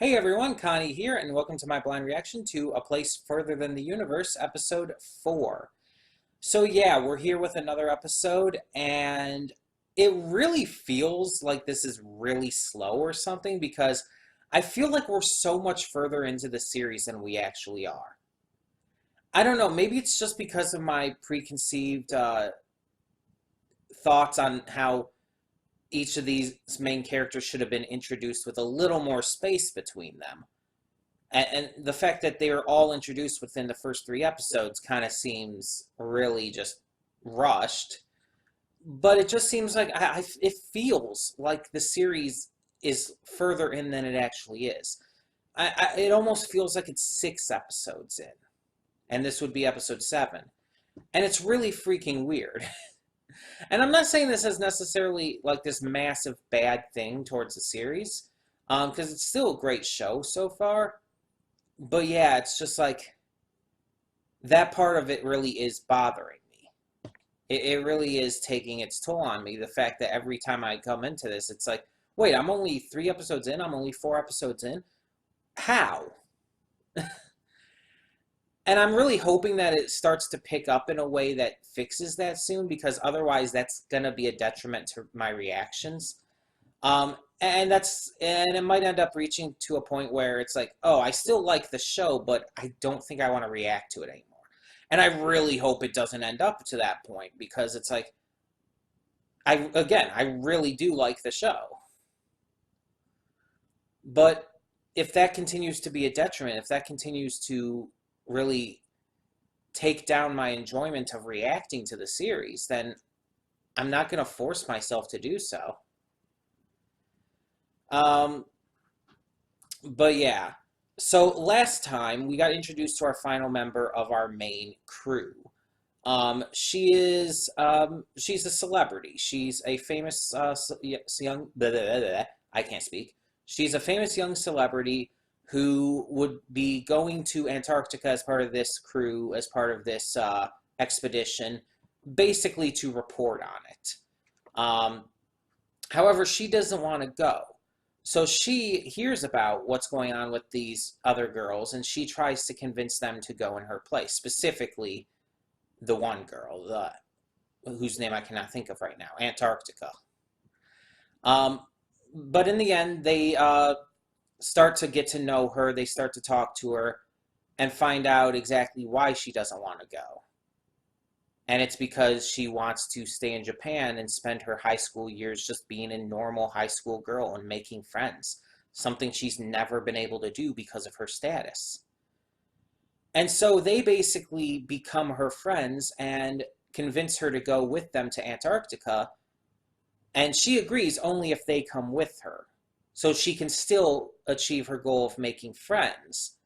Hey everyone, Connie here, and welcome to my blind reaction to A Place Further Than the Universe, episode 4. So yeah, we're here with another episode, and it really feels like this is really slow or something because I feel like we're so much further into the series than we actually are. I don't know, maybe it's just because of my preconceived thoughts on how each of these main characters should have been introduced with a little more space between them. And the fact that they were all introduced within the first 3 episodes kind of seems really just rushed. But it just seems like it feels like the series is further in than it actually is. It almost feels like it's 6 episodes in, and this would be episode 7. And it's really freaking weird. And I'm not saying this is necessarily like this massive bad thing towards the series, because it's still a great show so far. But yeah, it's just like that part of it really is bothering me. It really is taking its toll on me. The fact that every time I come into this, it's like, wait, I'm only 3 episodes in, I'm only 4 episodes in. How? And I'm really hoping that it starts to pick up in a way that fixes that soon, because otherwise that's going to be a detriment to my reactions. And it might end up reaching to a point where it's like, oh, I still like the show, but I don't think I want to react to it anymore. And I really hope it doesn't end up to that point, because it's like, I really do like the show. But if that continues to be a detriment, if that continues to really take down my enjoyment of reacting to the series, then I'm not going to force myself to do so. But yeah, so last time we got introduced to our final member of our main crew. She's a celebrity. She's a famous young blah, blah, blah, blah, I can't speak. She's a famous young celebrity who would be going to Antarctica as part of this crew, as part of this expedition, basically to report on it. However, she doesn't want to go. So she hears about what's going on with these other girls, and she tries to convince them to go in her place, specifically the one girl, whose name I cannot think of right now, Antarctica. But in the end, they start to get to know her, they start to talk to her, and find out exactly why she doesn't want to go. And it's because she wants to stay in Japan and spend her high school years just being a normal high school girl and making friends, something she's never been able to do because of her status. And so they basically become her friends and convince her to go with them to Antarctica, and she agrees only if they come with her. So she can still achieve her goal of making friends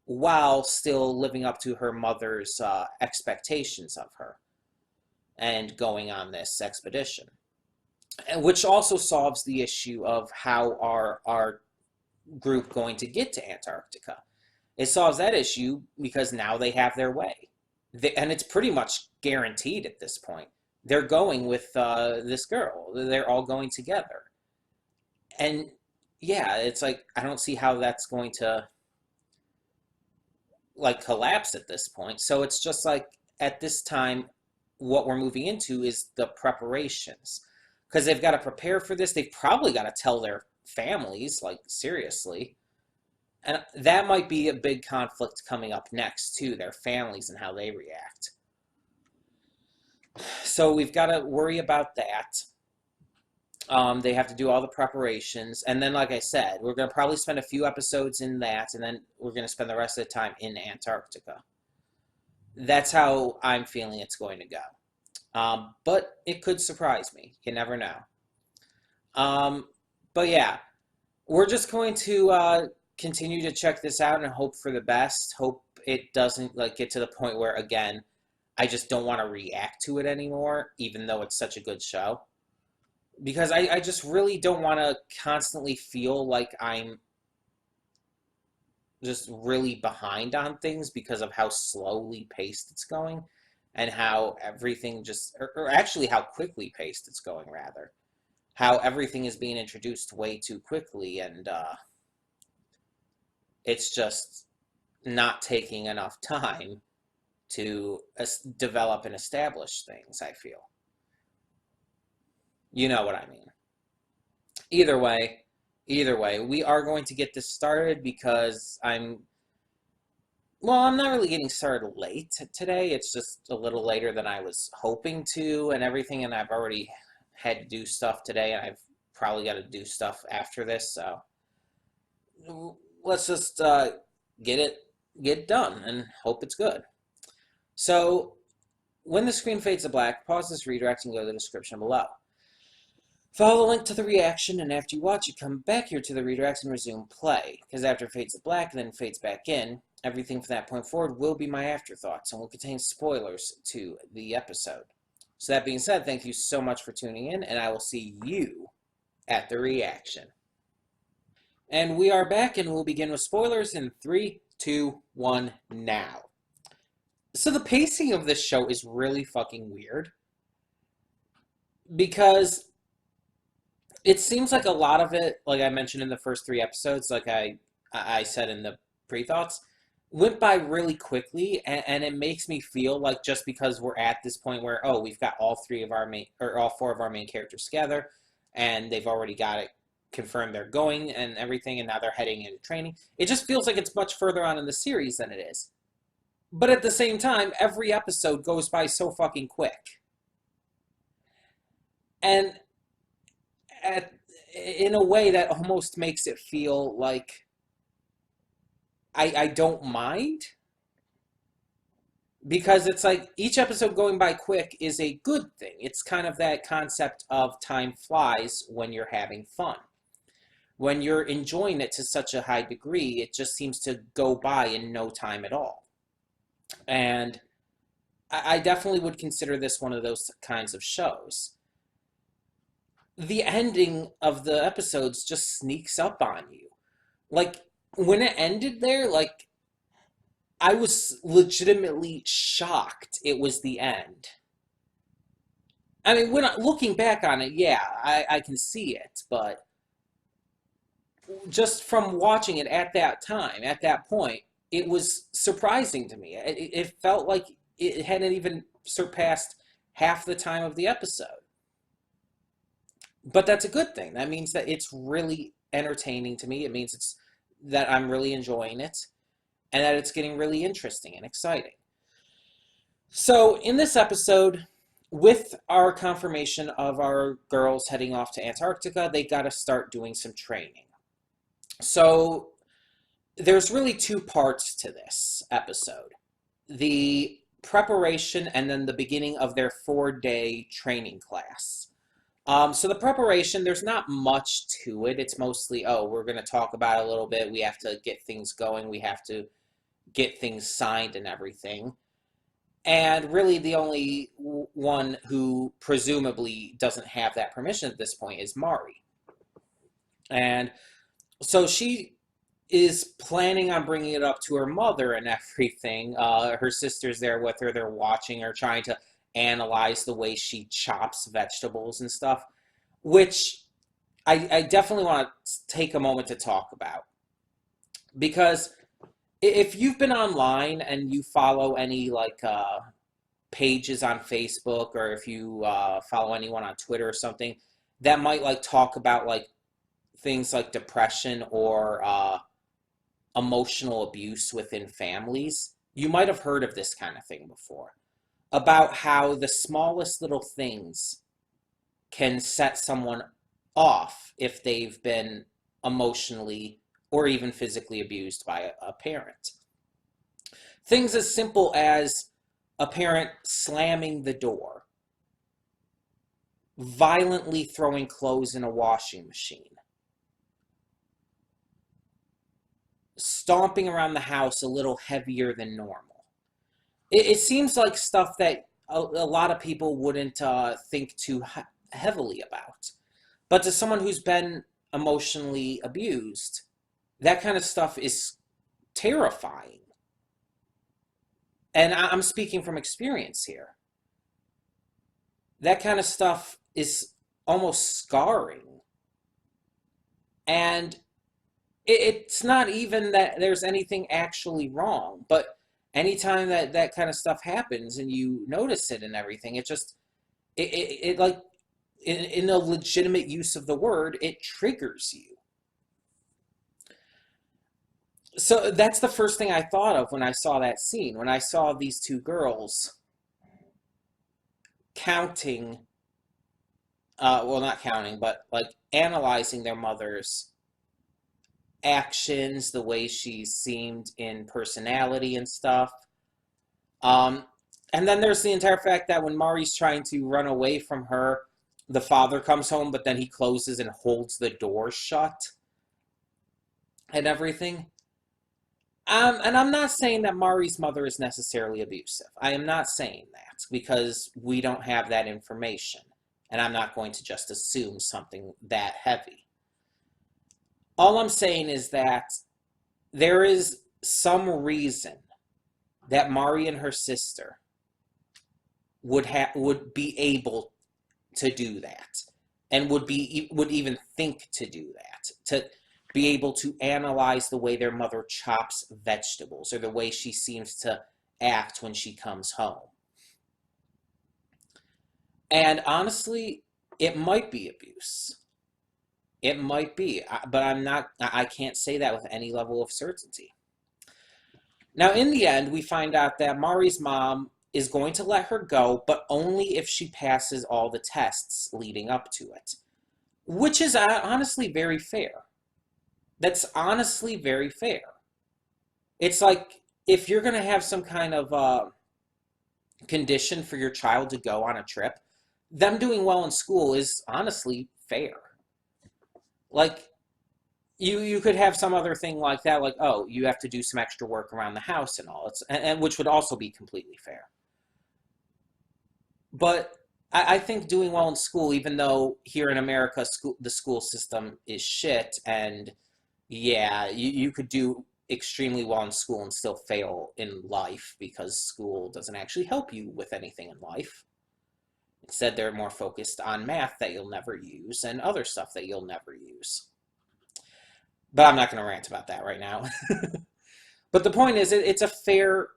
while still living up to her mother's expectations of her and going on this expedition. Which also solves the issue of how our group going to get to Antarctica. It solves that issue because now they have their way. And it's pretty much guaranteed at this point. They're going with this girl. They're all going together. And yeah, it's like, I don't see how that's going to like collapse at this point. So it's just like at this time, what we're moving into is the preparations, because they've got to prepare for this. They've probably got to tell their families, like seriously, and that might be a big conflict coming up next too, their families and how they react. So we've got to worry about that. They have to do all the preparations. And then, like I said, we're going to probably spend a few episodes in that, and then we're going to spend the rest of the time in Antarctica. That's how I'm feeling it's going to go. But it could surprise me. You never know. But yeah, we're just going to continue to check this out and hope for the best. Hope it doesn't like get to the point where, again, I just don't want to react to it anymore, even though it's such a good show. Because I just really don't want to constantly feel like I'm just really behind on things because of how slowly paced it's going and how everything just, or actually how quickly paced it's going, rather. How everything is being introduced way too quickly, and It's just not taking enough time to develop and establish things, I feel. You know what I mean. Either way, either way, we are going to get this started because I'm not really getting started late today. It's just a little later than I was hoping to and everything, and I've already had to do stuff today, and I've probably got to do stuff after this, so let's just get it get done and hope it's good. So when the screen fades to black, pause this redirect and go to the description below. Follow the link to the reaction, and after you watch it, come back here to the redirect and resume play, because after it fades to black and then fades back in, everything from that point forward will be my afterthoughts and will contain spoilers to the episode. So that being said, thank you so much for tuning in, and I will see you at the reaction. And we are back, and we'll begin with spoilers in 3, 2, 1, now. So the pacing of this show is really fucking weird, because it seems like a lot of it, like I mentioned in the first 3 episodes, like I said in the pre-thoughts, went by really quickly, and it makes me feel like just because we're at this point where, oh, we've got all 4 of our main characters together, and they've already got it confirmed they're going and everything, and now they're heading into training. It just feels like it's much further on in the series than it is. But at the same time, every episode goes by so fucking quick. And in a way that almost makes it feel like I don't mind, because it's like each episode going by quick is a good thing. It's kind of that concept of time flies when you're having fun. When you're enjoying it to such a high degree, it just seems to go by in no time at all. And I definitely would consider this one of those kinds of shows. The ending of the episodes just sneaks up on you. Like, when it ended there, like, I was legitimately shocked it was the end. I mean, looking back on it, yeah, I can see it, but just from watching it at that time, at that point, it was surprising to me. It felt like it hadn't even surpassed half the time of the episode. But that's a good thing. That means that it's really entertaining to me. It means that I'm really enjoying it, and that it's getting really interesting and exciting. So in this episode, with our confirmation of our girls heading off to Antarctica, they got to start doing some training. So there's really 2 parts to this episode. The preparation and then the beginning of their 4-day training class. So the preparation, there's not much to it. It's mostly, we're going to talk about it a little bit. We have to get things going. We have to get things signed and everything. And really the only one who presumably doesn't have that permission at this point is Mari. And so she is planning on bringing it up to her mother and everything. Her sister's there with her. They're watching her, trying to analyze the way she chops vegetables and stuff, which I definitely want to take a moment to talk about. Because if you've been online and you follow any pages on Facebook, or if you follow anyone on Twitter or something that might talk about things like depression or emotional abuse within families, you might have heard of this kind of thing before. About how the smallest little things can set someone off if they've been emotionally or even physically abused by a parent. Things as simple as a parent slamming the door, violently throwing clothes in a washing machine, stomping around the house a little heavier than normal. It seems like stuff that a lot of people wouldn't think too heavily about. But to someone who's been emotionally abused, that kind of stuff is terrifying. And I'm speaking from experience here. That kind of stuff is almost scarring. And it's not even that there's anything actually wrong, but anytime that that kind of stuff happens and you notice it and everything, it just it like in a legitimate use of the word, it triggers you. So that's the first thing I thought of when I saw that scene, when I saw these two girls counting, well, not counting, but like analyzing their mother's actions, the way she seemed in personality and stuff. Um, and then there's the entire fact that when Mari's trying to run away from her, the father comes home, but then he closes and holds the door shut and everything. And I'm not saying that Mari's mother is necessarily abusive. I am not saying that because we don't have that information. And I'm not going to just assume something that heavy. All I'm saying is that there is some reason that Mari and her sister would be able to do that, and would even think to do that, to be able to analyze the way their mother chops vegetables or the way she seems to act when she comes home. And honestly, it might be abuse. It might be, but I can't say that with any level of certainty. Now, in the end, we find out that Mari's mom is going to let her go, but only if she passes all the tests leading up to it, which is honestly very fair. That's honestly very fair. It's like if you're going to have some kind of condition for your child to go on a trip, them doing well in school is honestly fair. Like, you could have some other thing like that, like, oh, you have to do some extra work around the house and all, and which would also be completely fair. But I think doing well in school, even though here in America, the school system is shit, and yeah, you could do extremely well in school and still fail in life because school doesn't actually help you with anything in life. Instead, they're more focused on math that you'll never use and other stuff that you'll never use. But I'm not going to rant about that right now. But the point is, it's a fair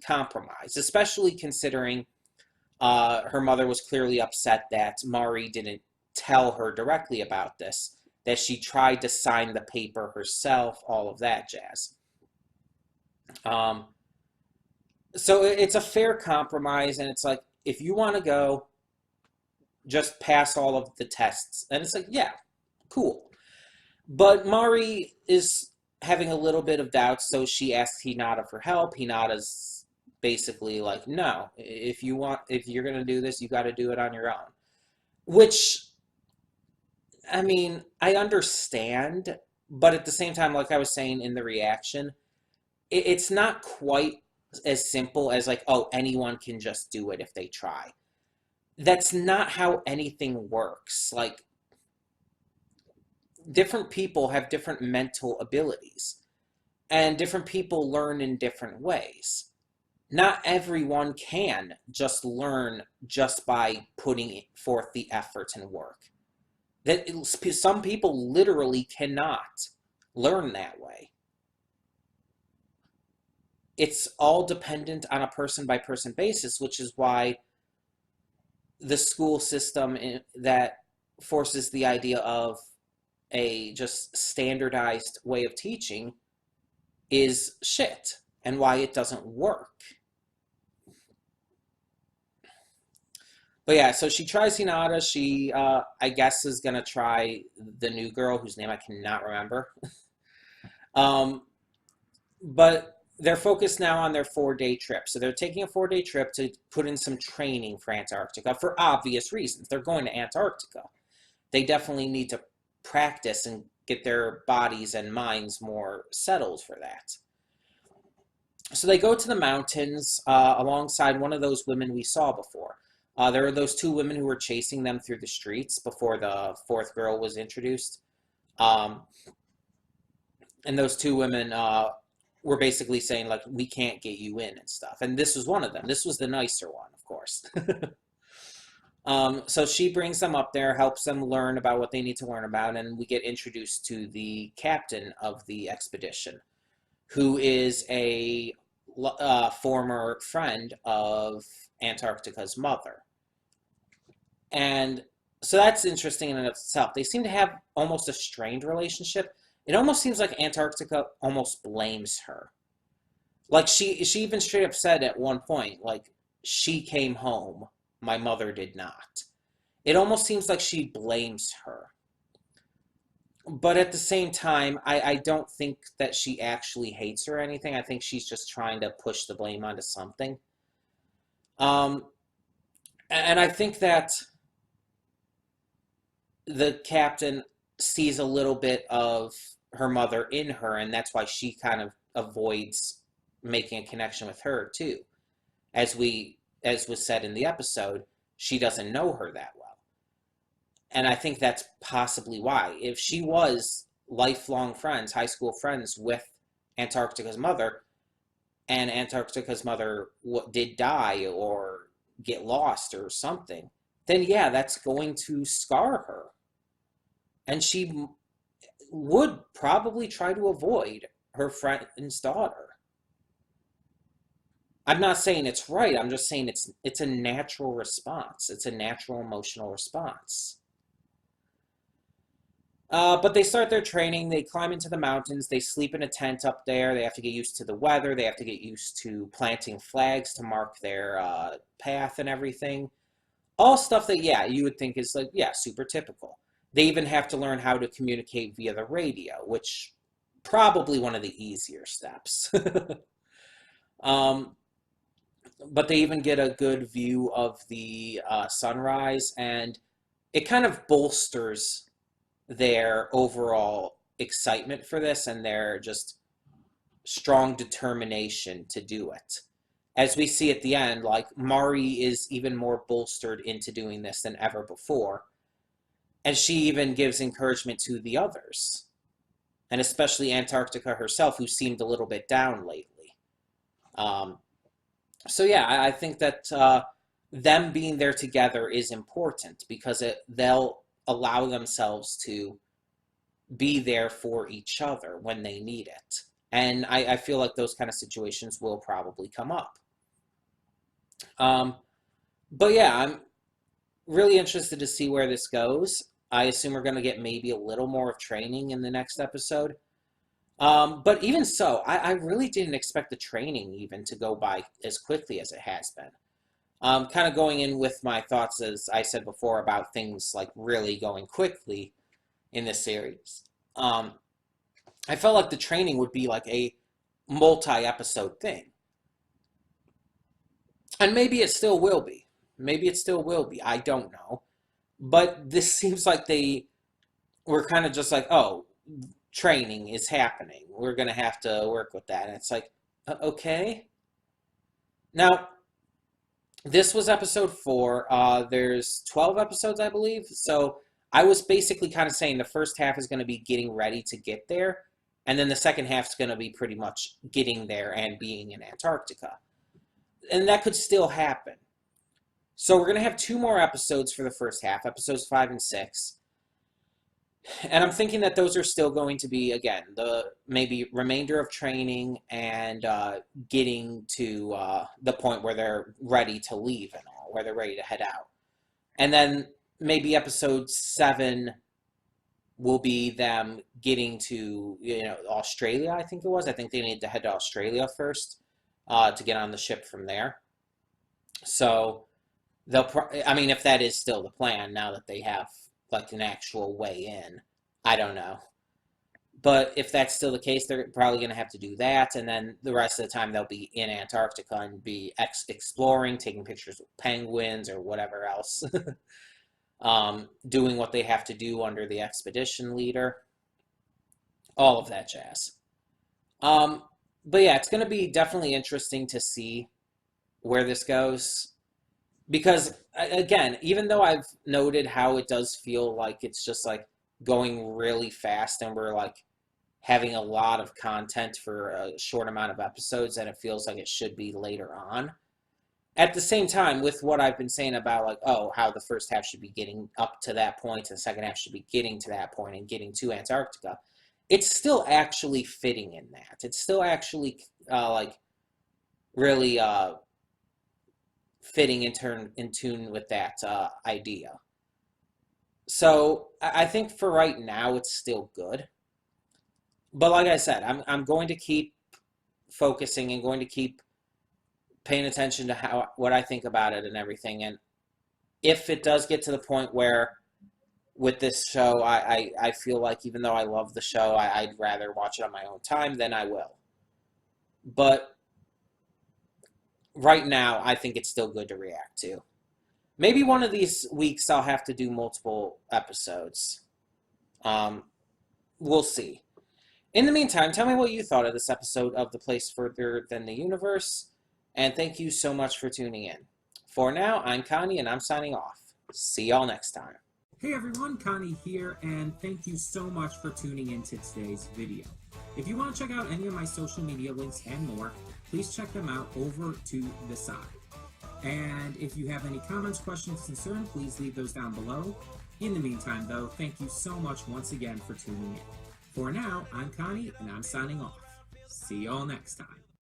compromise, especially considering her mother was clearly upset that Mari didn't tell her directly about this, that she tried to sign the paper herself, all of that jazz. So it's a fair compromise, and it's like, if you want to go, just pass all of the tests. And it's like, yeah, cool. But Mari is having a little bit of doubt, so she asks Hinata for help. Hinata's basically like, no, if you're going to do this, you got to do it on your own. Which, I mean, I understand, but at the same time, like I was saying in the reaction, it's not quite as simple as like, oh, anyone can just do it if they try. That's not how anything works. Like, different people have different mental abilities, and different people learn in different ways. Not everyone can just learn just by putting forth the effort and work. Some people literally cannot learn that way. It's all dependent on a person-by-person basis, which is why the school system that forces the idea of a just standardized way of teaching is shit, and why it doesn't work. But yeah, so she tries Hinata. She, I guess, is going to try the new girl, whose name I cannot remember. But they're focused now on their 4-day trip. So they're taking a 4-day trip to put in some training for Antarctica for obvious reasons. They're going to Antarctica. They definitely need to practice and get their bodies and minds more settled for that. So they go to the mountains alongside one of those women we saw before. There are those two women who were chasing them through the streets before the fourth girl was introduced. And those two women were basically saying, like, we can't get you in and stuff. And this was one of them. This was the nicer one, of course. So she brings them up there, helps them learn about what they need to learn about, and we get introduced to the captain of the expedition, who is a former friend of Antarctica's mother. And so that's interesting in and of itself. They seem to have almost a strained relationship. It almost seems like Antarctica almost blames her. Like she even straight up said at one point, like, she came home, my mother did not. It almost seems like she blames her. But at the same time, I don't think that she actually hates her or anything. I think she's just trying to push the blame onto something. Um, and I think that the captain sees a little bit of her mother in her, and that's why she kind of avoids making a connection with her too. As was said in the episode, she doesn't know her that well. And I think that's possibly why. If she was lifelong friends, high school friends with Antarctica's mother, and Antarctica's mother did die or get lost or something, then yeah, that's going to scar her. And she would probably try to avoid her friend's daughter. I'm not saying it's right. I'm just saying it's a natural response. It's a natural emotional response. But they start their training. They climb into the mountains. They sleep in a tent up there. They have to get used to the weather. They have to get used to planting flags to mark their path and everything. All stuff that, yeah, you would think is like, yeah, super typical. They even have to learn how to communicate via the radio, which probably one of the easier steps. um, but they even get a good view of the sunrise, and it kind of bolsters their overall excitement for this and their just strong determination to do it. As we see at the end, like, Mari is even more bolstered into doing this than ever before. And she even gives encouragement to the others, and especially Antarctica herself, who seemed a little bit down lately. So yeah, I think that them being there together is important because they'll allow themselves to be there for each other when they need it. And I feel like those kind of situations will probably come up. But yeah, I'm really interested to see where this goes. I assume we're going to get maybe a little more of training in the next episode. But even so, I really didn't expect the training even to go by as quickly as it has been. Kind of going in with my thoughts, as I said before, about things like really going quickly in this series. I felt like the training would be like a multi-episode thing. And maybe it still will be. Maybe it still will be. I don't know. But this seems like they were kind of just like, oh, training is happening. We're going to have to work with that. And it's like, okay. Now, this was episode 4. There's 12 episodes, I believe. So I was basically kind of saying the first half is going to be getting ready to get there. And then the second half is going to be pretty much getting there and being in Antarctica. And that could still happen. So we're going to have 2 more episodes for the first half, episodes 5 and 6. And I'm thinking that those are still going to be, again, the maybe remainder of training and getting to the point where they're ready to leave and all, where they're ready to head out. And then maybe episode 7 will be them getting to, Australia, I think it was. I think they need to head to Australia first to get on the ship from there. So if that is still the plan now that they have like an actual way in, I don't know. But if that's still the case, they're probably going to have to do that, and then the rest of the time they'll be in Antarctica and be exploring, taking pictures of penguins or whatever else, doing what they have to do under the expedition leader, all of that jazz. But yeah, it's going to be definitely interesting to see where this goes. Because, again, even though I've noted how it does feel like it's just, like, going really fast and we're, like, having a lot of content for a short amount of episodes and it feels like it should be later on, at the same time, with what I've been saying about, like, oh, how the first half should be getting up to that point, and the second half should be getting to that point and getting to Antarctica, it's still actually fitting in that. It's still actually, like, really fitting in tune with that idea. So I think for right now, it's still good. But like I said, I'm going to keep focusing and going to keep paying attention to what I think about it and everything. And if it does get to the point where with this show, I feel like even though I love the show, I'd rather watch it on my own time, then I will. But right now, I think it's still good to react to. Maybe one of these weeks I'll have to do multiple episodes. We'll see. In the meantime, tell me what you thought of this episode of The Place Further Than the Universe, and thank you so much for tuning in. For now, I'm Connie, and I'm signing off. See y'all next time. Hey everyone, Connie here, and thank you so much for tuning in to today's video. If you want to check out any of my social media links and more, please check them out over to the side. And if you have any comments, questions, concerns, please leave those down below. In the meantime, though, thank you so much once again for tuning in. For now, I'm Connie, and I'm signing off. See y'all next time.